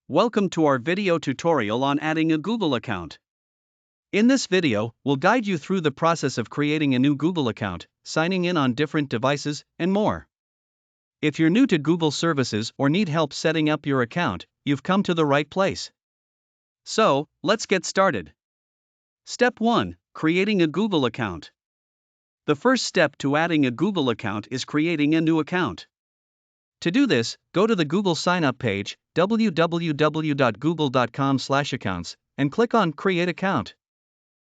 Welcome to our video tutorial on adding a Google account. In this video, we'll guide you through the process of creating a new Google account, signing in on different devices, and more. If you're new to Google services or need help setting up your account, you've come to the right place. So, let's get started. Step 1. Creating a Google account. The first step to adding a Google account is creating a new account. To do this, go to the Google sign-up page, www.google.com/accounts, and click on Create Account.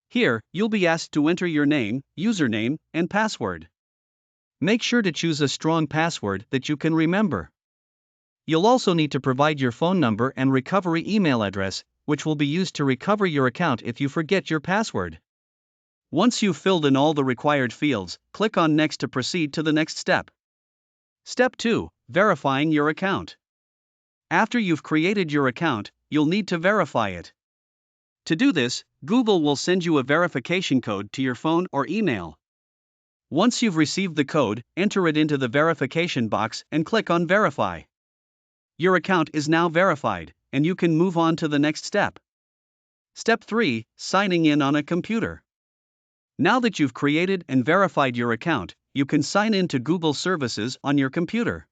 Here, you'll be asked to enter your name, username, and password. Make sure to choose a strong password that you can remember. You'll also need to provide your phone number and recovery email address, which will be used to recover your account if you forget your password. Once you've filled in all the required fields, click on Next to proceed to the next step. Step 2. Verifying your account. After you've created your account, you'll need to verify it. To do this, Google will send you a verification code to your phone or email. Once you've received the code, enter it into the verification box and click on Verify. Your account is now verified, and you can move on to the next step. Step 3. Signing in on a computer. Now that you've created and verified your account, you can sign in to Google services on your computer.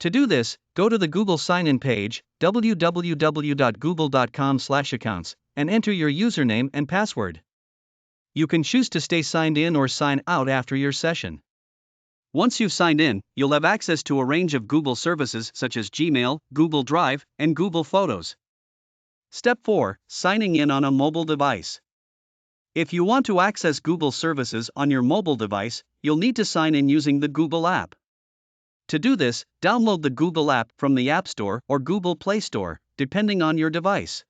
To do this, go to the Google sign-in page, www.google.com/accounts, and enter your username and password. You can choose to stay signed in or sign out after your session. Once you've signed in, you'll have access to a range of Google services such as Gmail, Google Drive, and Google Photos. Step 4. Signing in on a mobile device. If you want to access Google services on your mobile device, you'll need to sign in using the Google app. To do this, download the Google app from the App Store or Google Play Store, depending on your device.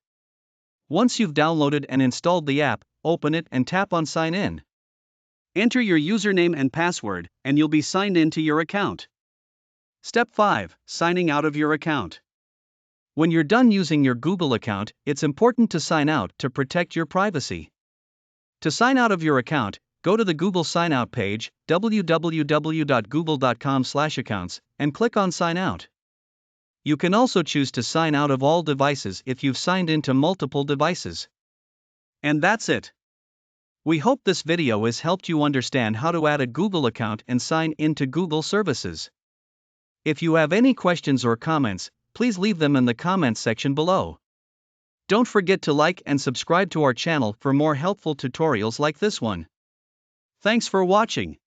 Once you've downloaded and installed the app, open it and tap on Sign In. Enter your username and password, and you'll be signed in to your account. Step 5. Signing out of your account. When you're done using your Google account, it's important to sign out to protect your privacy. To sign out of your account, go to the Google Sign Out page, www.google.com/accounts, and click on Sign Out. You can also choose to sign out of all devices if you've signed into multiple devices. And that's it. We hope this video has helped you understand how to add a Google account and sign into Google services. If you have any questions or comments, please leave them in the comments section below. Don't forget to like and subscribe to our channel for more helpful tutorials like this one. Thanks for watching.